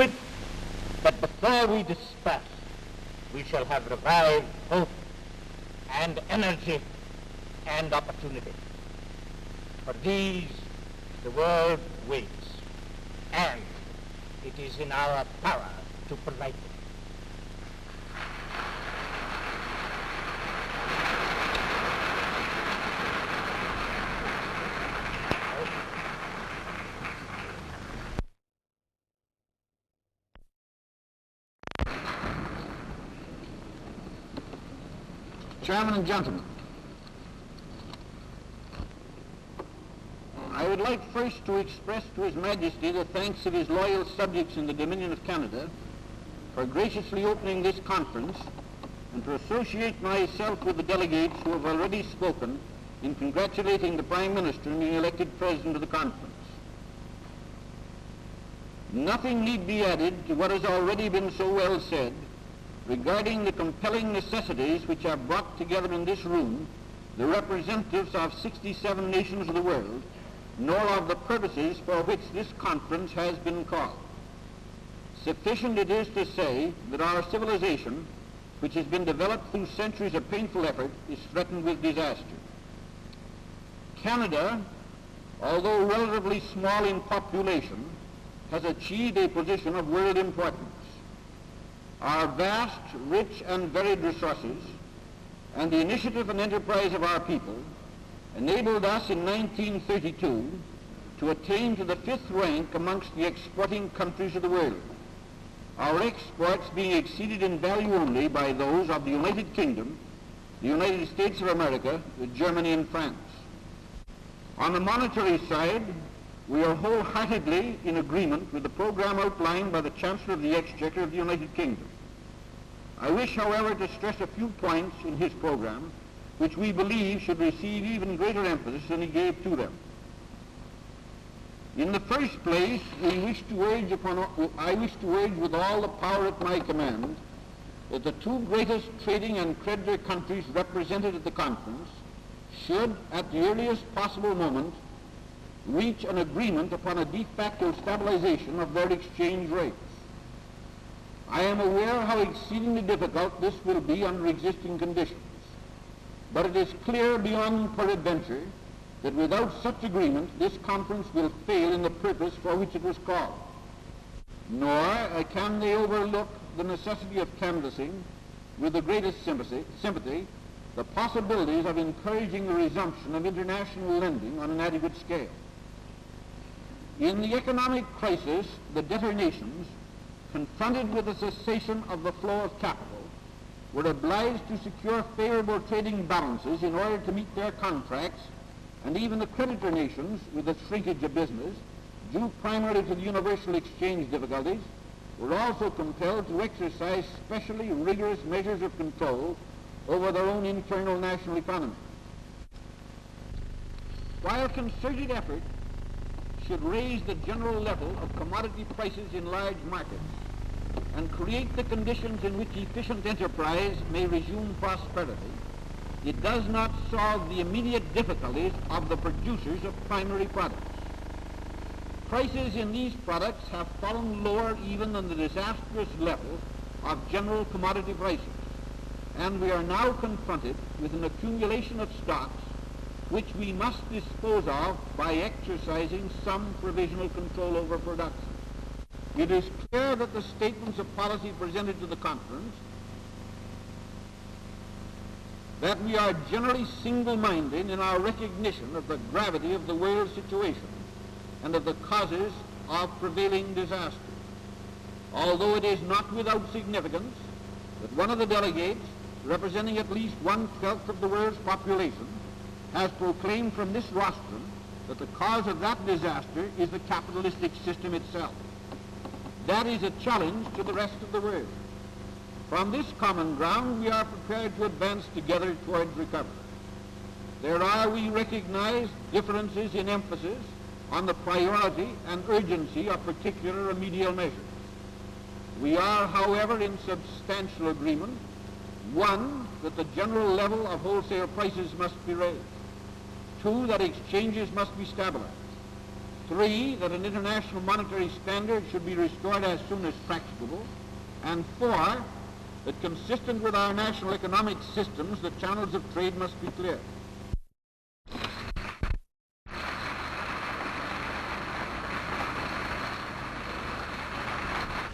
it that before we disperse, we shall have revived hope and energy and opportunity. For these the world waits, and it is in our power to provide them. Chairman and gentlemen, I would like first to express to His Majesty the thanks of his loyal subjects in the Dominion of Canada for graciously opening this conference, and to associate myself with the delegates who have already spoken in congratulating the Prime Minister in being elected President of the conference. Nothing need be added to what has already been so well said regarding the compelling necessities which have brought together in this room the representatives of 67 nations of the world, nor of the purposes for which this conference has been called. Sufficient it is to say that our civilization, which has been developed through centuries of painful effort, is threatened with disaster. Canada, although relatively small in population, has achieved a position of world importance. Our vast, rich, and varied resources, and the initiative and enterprise of our people enabled us in 1932 to attain to the 5th rank amongst the exporting countries of the world, our exports being exceeded in value only by those of the United Kingdom, the United States of America, Germany, and France. On the monetary side, we are wholeheartedly in agreement with the program outlined by the Chancellor of the Exchequer of the United Kingdom. I wish, however, to stress a few points in his program which we believe should receive even greater emphasis than he gave to them. In the first place, I wish to urge with all the power at my command that the two greatest trading and creditor countries represented at the conference should, at the earliest possible moment, reach an agreement upon a de facto stabilization of their exchange rates. I am aware how exceedingly difficult this will be under existing conditions, but it is clear beyond peradventure that without such agreement this conference will fail in the purpose for which it was called. Nor can they overlook the necessity of canvassing with the greatest sympathy the possibilities of encouraging the resumption of international lending on an adequate scale. In the economic crisis, the debtor nations, confronted with the cessation of the flow of capital, were obliged to secure favorable trading balances in order to meet their contracts, and even the creditor nations, with the shrinkage of business, due primarily to the universal exchange difficulties, were also compelled to exercise specially rigorous measures of control over their own internal national economy. While concerted effort should raise the general level of commodity prices in large markets and create the conditions in which efficient enterprise may resume prosperity, it does not solve the immediate difficulties of the producers of primary products. Prices in these products have fallen lower even than the disastrous level of general commodity prices, and we are now confronted with an accumulation of stocks which we must dispose of by exercising some provisional control over production. It is clear that the statements of policy presented to the conference, that we are generally single-minded in our recognition of the gravity of the world situation and of the causes of prevailing disaster. Although it is not without significance that one of the delegates, representing at least 1/12 of the world's population, has proclaimed from this rostrum that the cause of that disaster is the capitalistic system itself. That is a challenge to the rest of the world. From this common ground, we are prepared to advance together towards recovery. There are, we recognize, differences in emphasis on the priority and urgency of particular remedial measures. We are, however, in substantial agreement: one, that the general level of wholesale prices must be raised; two, that exchanges must be stabilized; 3, that an international monetary standard should be restored as soon as practicable. And 4, that consistent with our national economic systems, the channels of trade must be clear.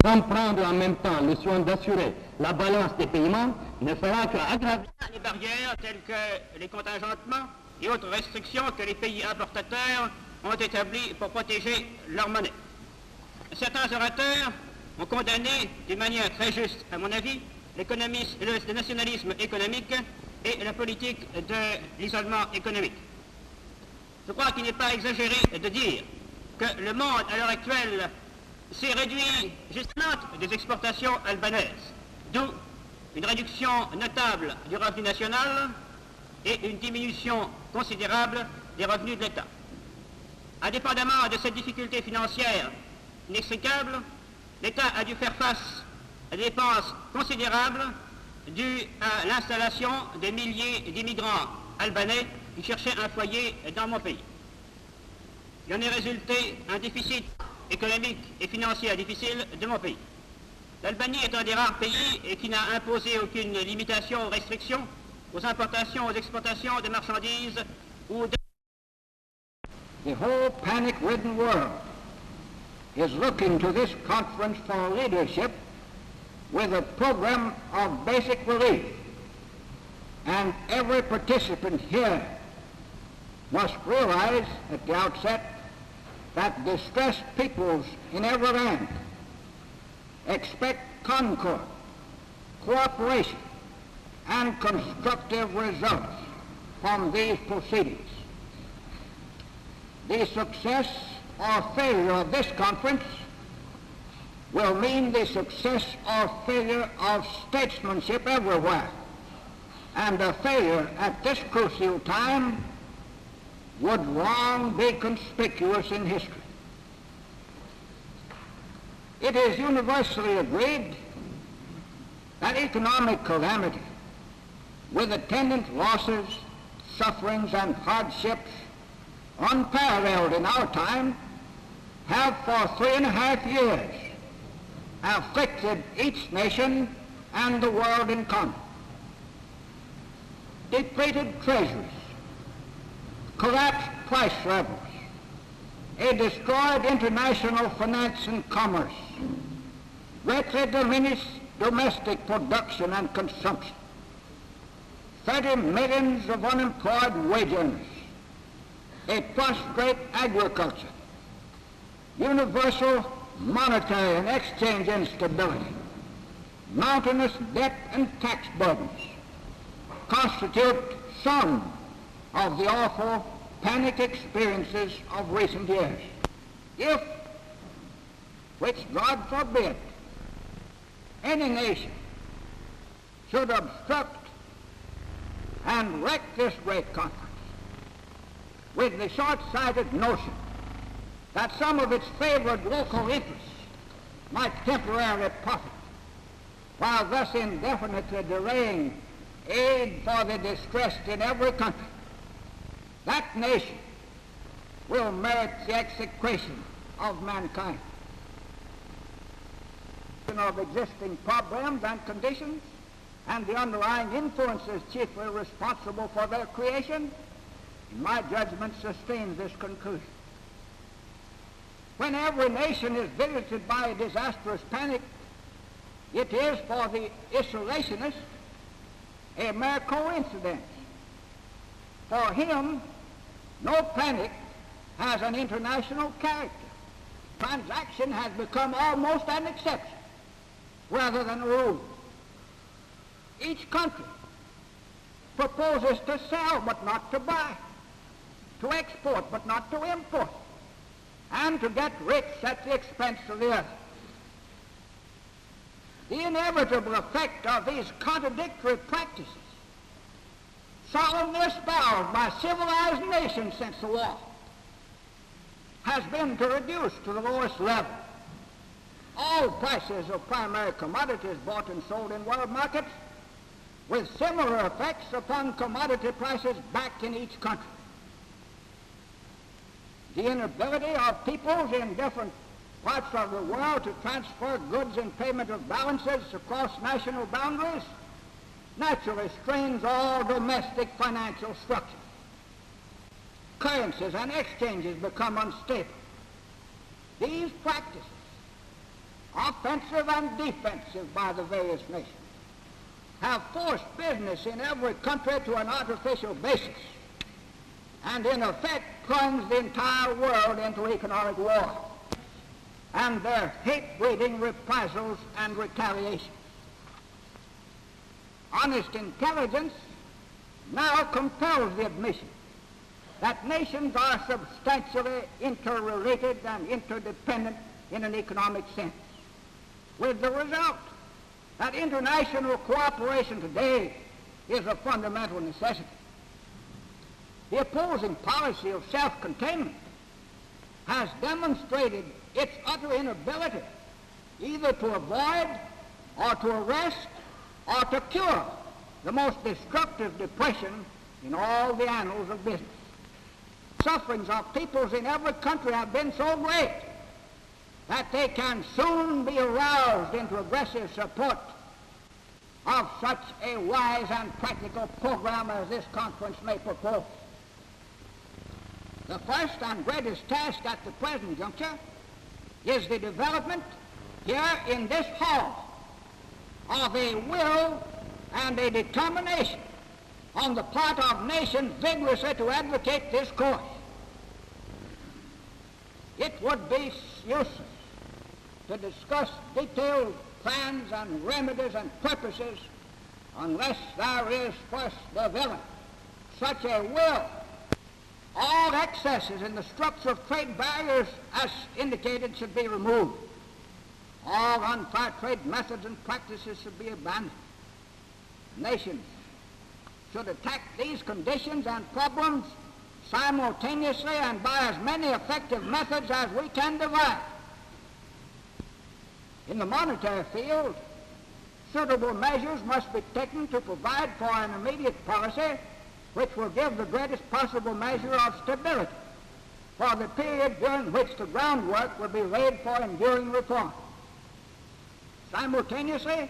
Sans prendre en même temps le soin d'assurer la balance des paiements ne fera qu'aggraver les barrières telles que les contingentements et autres restrictions que les pays importateurs ont établies pour protéger leur monnaie. Certains orateurs ont condamné d'une manière très juste, à mon avis, le nationalisme économique et la politique de l'isolement économique. Je crois qu'il n'est pas exagéré de dire que le monde, à l'heure actuelle, s'est réduit justement des exportations albanaises, d'où une réduction notable du revenu national et une diminution considérable des revenus de l'État. Indépendamment de cette difficulté financière inextricable, l'État a dû faire face à des dépenses considérables dues à l'installation de milliers d'immigrants albanais qui cherchaient un foyer dans mon pays. Il en est résulté un déficit économique et financier difficile de mon pays. L'Albanie est un des rares pays qui n'a imposé aucune limitation ou restriction aux importations, aux exportations de marchandises ou de... The whole panic-ridden world is looking to this conference for leadership with a program of basic relief, and every participant here must realize at the outset that distressed peoples in every land expect concord, cooperation, and constructive results from these proceedings. The success or failure of this conference will mean the success or failure of statesmanship everywhere, and a failure at this crucial time would long be conspicuous in history. It is universally agreed that economic calamity, with attendant losses, sufferings, and hardships unparalleled in our time, have for 3.5 years afflicted each nation and the world in common. Depleted treasuries, collapsed price levels, a destroyed international finance and commerce, greatly diminished domestic production and consumption, 30 millions of unemployed wage earners, a prostrate agriculture, universal monetary and exchange instability, mountainous debt and tax burdens constitute some of the awful panic experiences of recent years. If, which God forbid, any nation should obstruct and wreck this great conference with the short-sighted notion that some of its favored local interests might temporarily profit, while thus indefinitely delaying aid for the distressed in every country, that nation will merit the execration of mankind. Of existing problems and conditions and the underlying influences chiefly responsible for their creation, in my judgment, sustains this conclusion. When every nation is visited by a disastrous panic, it is for the isolationist a mere coincidence. For him, no panic has an international character. Transaction has become almost an exception rather than a rule. Each country proposes to sell but not to buy, to export but not to import, and to get rich at the expense of the other. The inevitable effect of these contradictory practices, solemnly espoused by civilized nations since the war, has been to reduce to the lowest level all prices of primary commodities bought and sold in world markets, with similar effects upon commodity prices back in each country. the inability of peoples in different parts of the world to transfer goods in payment of balances across national boundaries naturally strains all domestic financial structures. Currencies and exchanges become unstable. These practices, offensive and defensive by the various nations, have forced business in every country to an artificial basis and in effect plunged the entire world into economic war and their hate-breeding reprisals and retaliations. Honest intelligence now compels the admission that nations are substantially interrelated and interdependent in an economic sense, with the result that international cooperation today is a fundamental necessity. The opposing policy of self-containment has demonstrated its utter inability either to avoid or to arrest or to cure the most destructive depression in all the annals of business. Sufferings of peoples in every country have been so great that they can soon be aroused into aggressive support of such a wise and practical program as this conference may propose. The first and greatest task at the present juncture is the development here in this hall of a will and a determination on the part of nations vigorously to advocate this course. It would be useless to discuss detailed plans and remedies and purposes unless there is first developed such a will. All excesses in the structure of trade barriers as indicated should be removed. All unfair trade methods and practices should be abandoned. Nations should attack these conditions and problems simultaneously and by as many effective methods as we can devise. In the monetary field, suitable measures must be taken to provide for an immediate policy which will give the greatest possible measure of stability for the period during which the groundwork will be laid for enduring reform. Simultaneously,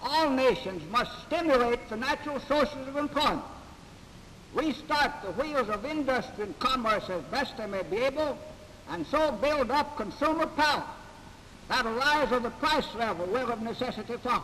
all nations must stimulate the natural sources of employment, restart the wheels of industry and commerce as best they may be able, and so build up consumer power that a rise of the price level will of necessity follow.